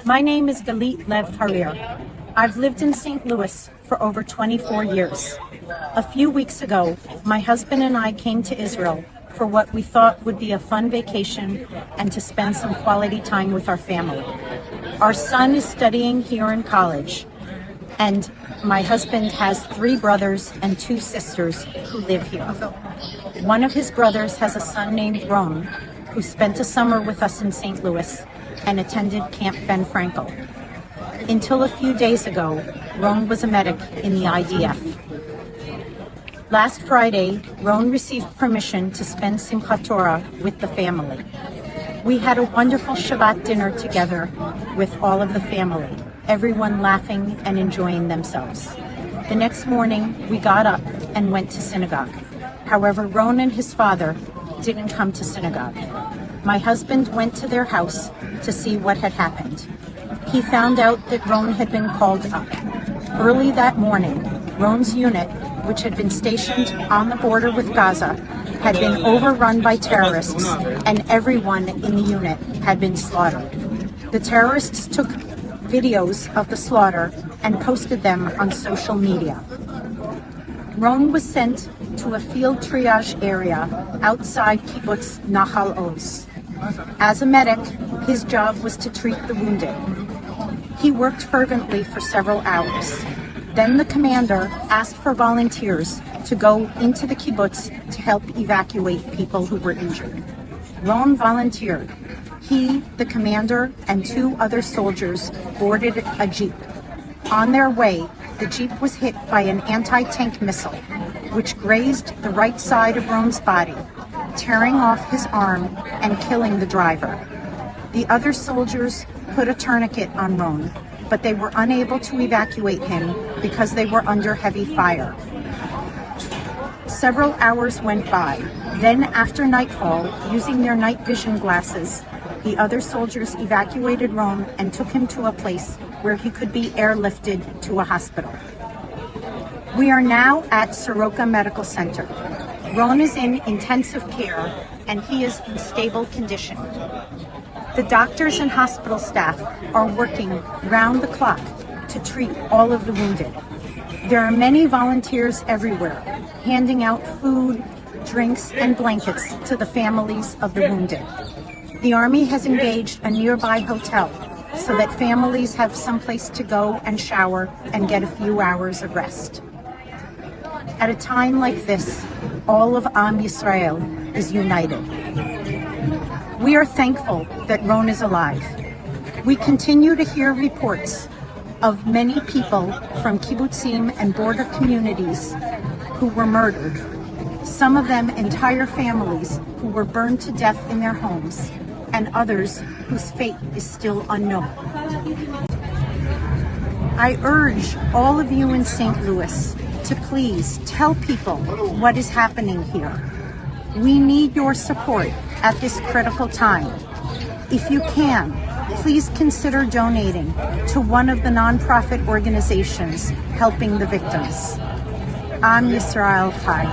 My name is Galit Harir. I've lived in St. Louis for over 24 years. A few weeks ago, my husband and I came to Israel for what we thought would be a fun vacation and to spend some quality time with our family. Our son is studying here in college, and my husband has 3 brothers and 2 sisters who live here. One of his brothers has a son named Ron, who spent a summer with us in St. Louis and attended Camp Ben Frankel. Until a few days ago, Ron was a medic in the IDF. Last Friday, Ron received permission to spend Simchat Torah with the family. We had a wonderful Shabbat dinner together with all of the family, everyone laughing and enjoying themselves. The next morning, we got up and went to synagogue. However, Ron and his father didn't come to synagogue. My husband went to their house to see what had happened. He found out that Ron had been called up. Early that morning, Ron's unit, which had been stationed on the border with Gaza, had been overrun by terrorists, and everyone in the unit had been slaughtered. The terrorists took videos of the slaughter and posted them on social media. Ron was sent to a field triage area outside kibbutz Nahal Oz. As a medic, his job was to treat the wounded. He worked fervently for several hours. Then the commander asked for volunteers to go into the kibbutz to help evacuate people who were injured. Ron volunteered. He, the commander, and 2 other soldiers boarded a jeep. On their way, the jeep was hit by an anti-tank missile, which grazed the right side of Ron's body, tearing off his arm and killing the driver. The other soldiers put a tourniquet on Ron, but they were unable to evacuate him because they were under heavy fire. Several hours went by. Then, after nightfall, using their night vision glasses, the other soldiers evacuated Ron and took him to a place where he could be airlifted to a hospital. We are now at Soroka Medical Center. Ron is in intensive care and he is in stable condition. The doctors and hospital staff are working round the clock to treat all of the wounded. There are many volunteers everywhere, handing out food, drinks, and blankets to the families of the wounded. The Army has engaged a nearby hotel so that families have someplace to go and shower and get a few hours of rest. At a time like this, all of Am Yisrael is united. We are thankful that Ron is alive. We continue to hear reports of many people from kibbutzim and border communities who were murdered. Some of them entire families who were burned to death in their homes, and others whose fate is still unknown. I urge all of you in St. Louis to please tell people what is happening here. We need your support at this critical time. If you can, please consider donating to one of the nonprofit organizations helping the victims. Am Yisrael Chai.